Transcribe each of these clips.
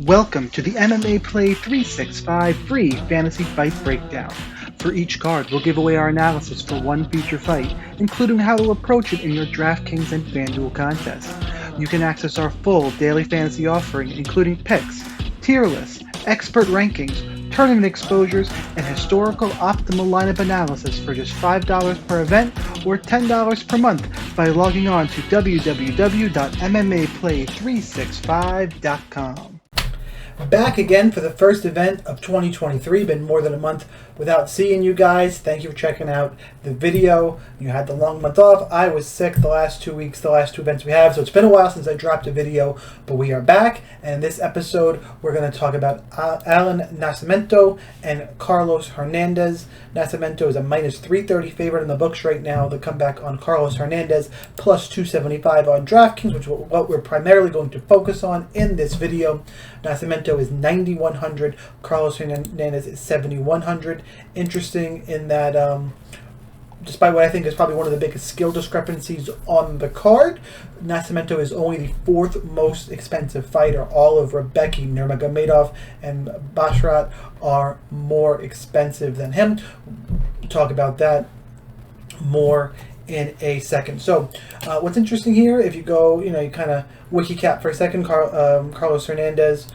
Welcome to the MMAPlay 365 free fantasy fight breakdown. For each card, we'll give away our analysis for one future fight, including how to approach it in your DraftKings and FanDuel contests. You can access our full daily fantasy offering, including picks, tier lists, expert rankings, tournament exposures, and historical optimal lineup analysis for just $5 per event or $10 per month by logging on to www.MMAplay365.com. Back again for the first event of 2023. Been more than a month without seeing you guys. Thank you for checking out the video. You had the long month off. I was sick the last 2 weeks, the last two events we have, so it's been a while since I dropped a video, but we are back. And in this episode, we're going to talk about Allan Nascimento and Carlos Hernandez. Nascimento is a minus 330 favorite in the books right now. The comeback on Carlos Hernandez plus 275 on DraftKings, which is what we're primarily going to focus on in this video. Nascimento is 9,100. Carlos Hernandez is 7,100. Interesting in that, despite what I think is probably one of the biggest skill discrepancies on the card, Nascimento is only the fourth most expensive fighter. All of Rebecki, Nurmagomedov, and Basharat are more expensive than him. We'll talk about that more in a second. So what's interesting here, if you go, you kind of wiki cap for a second, Carlos Hernandez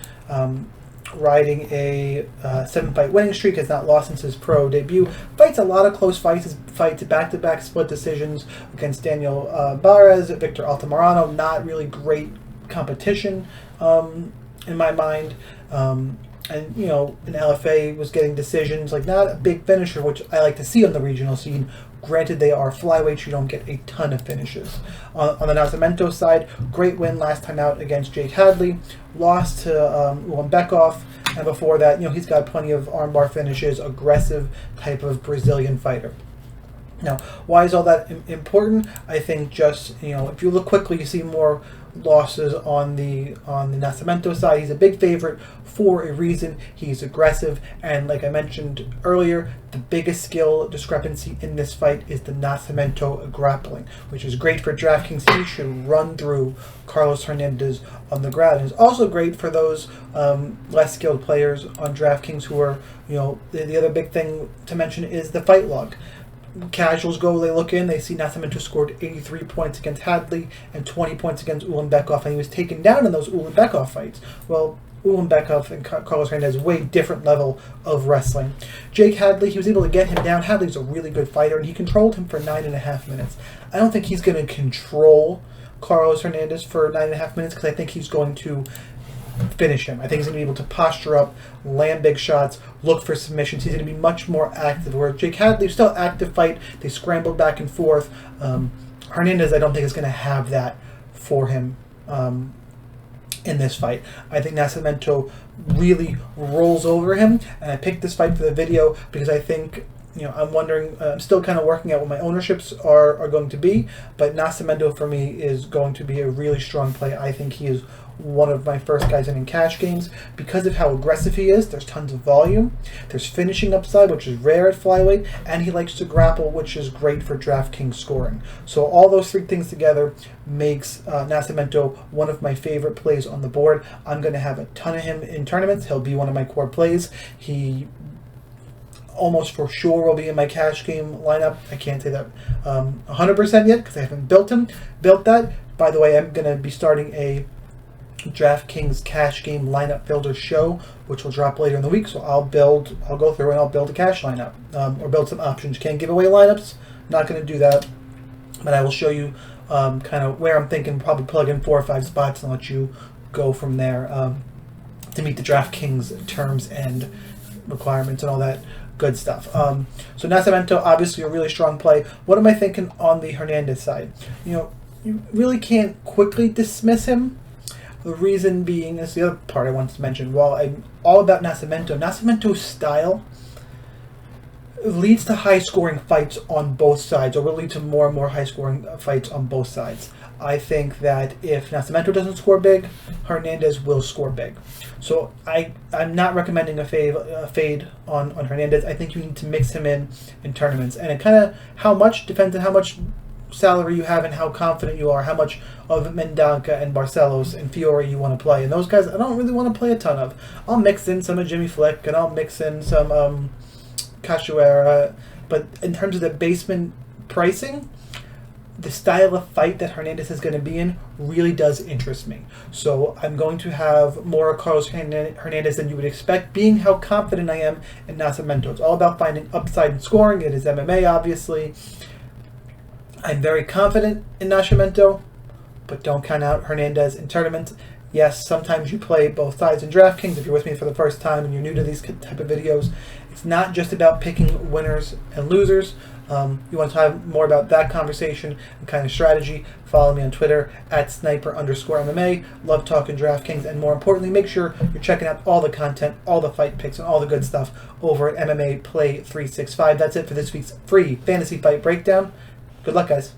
riding a 7-fight winning streak, has not lost since his pro debut. Fights a lot of close fights, back-to-back split decisions against Daniel Barres, Victor Altamirano. Not really great competition in my mind. And an LFA was getting decisions, like not a big finisher, which I like to see on the regional scene. Granted, they are flyweights, you don't get a ton of finishes. On the Nascimento side, great win last time out against Jake Hadley. Lost to Ulanbekov, and before that, he's got plenty of armbar finishes, aggressive type of Brazilian fighter. Now, why is all that important? I think just, if you look quickly, you see more losses on the Nascimento side. He's a big favorite for a reason. He's aggressive, and like I mentioned earlier, the biggest skill discrepancy in this fight is the Nascimento grappling, which is great for DraftKings. He should run through Carlos Hernandez on the ground. And it's also great for those less skilled players on DraftKings who are, the other big thing to mention is the fight log. Casuals go, they look in, they see Nascimento scored 83 points against Hadley and 20 points against Ulanbekov, and he was taken down in those Ulanbekov fights. Well, Ulanbekov and Carlos Hernandez, way different level of wrestling. Jake Hadley, he was able to get him down. Hadley's a really good fighter, and he controlled him for 9.5 minutes. I don't think he's going to control Carlos Hernandez for 9.5 minutes, because I think he's going to finish him. I think he's going to be able to posture up, land big shots, look for submissions. He's going to be much more active. Where Jake Hadley, still active fight, they scrambled back and forth. Hernandez, I don't think is going to have that for him in this fight. I think Nascimento really rolls over him, and I picked this fight for the video because I think, I'm wondering, I'm still kind of working out what my ownerships are going to be, but Nascimento for me is going to be a really strong play. I think he is one of my first guys in cash games because of how aggressive he is. There's tons of volume. There's finishing upside, which is rare at flyweight, and he likes to grapple, which is great for DraftKings scoring. So all those three things together makes Nascimento one of my favorite plays on the board. I'm going to have a ton of him in tournaments. He'll be one of my core plays. He almost for sure will be in my cash game lineup. I can't say that 100% yet because I haven't built that. By the way, I'm going to be starting a DraftKings cash game lineup builder show, which will drop later in the week. So I'll go through and I'll build a cash lineup or build some options. Can't give away lineups. Not going to do that, but I will show you kind of where I'm thinking. Probably plug in 4 or 5 spots and let you go from there to meet the DraftKings terms and requirements and all that good stuff. So Nascimento, obviously a really strong play. What am I thinking on the Hernandez side? You really can't quickly dismiss him. The reason being, is the other part I wanted to mention. While I'm all about Nascimento's style leads to high-scoring fights on both sides, or will lead to more and more high-scoring fights on both sides. I think that if Nascimento doesn't score big, Hernandez will score big. So I'm not recommending a fade on Hernandez. I think you need to mix him in tournaments. And it kind of, how much, depends on how much salary you have and how confident you are, how much of Mendonca and Barcelos and Fiore you want to play. And those guys I don't really want to play a ton of. I'll mix in some of Jimmy Flick and I'll mix in some Cachoeira. But in terms of the basement pricing, the style of fight that Hernandez is going to be in really does interest me. So I'm going to have more Carlos Hernandez than you would expect, being how confident I am in Nascimento. It's all about finding upside and scoring. It is MMA, obviously. I'm very confident in Nascimento, but don't count out Hernandez in tournaments. Yes, sometimes you play both sides in DraftKings. If you're with me for the first time and you're new to these type of videos, it's not just about picking winners and losers. You want to talk more about that conversation and kind of strategy, follow me on Twitter at @sniper_MMA. Love talking DraftKings, and more importantly, make sure you're checking out all the content, all the fight picks, and all the good stuff over at MMAPlay 365. That's it for this week's free fantasy fight breakdown. Good luck, guys.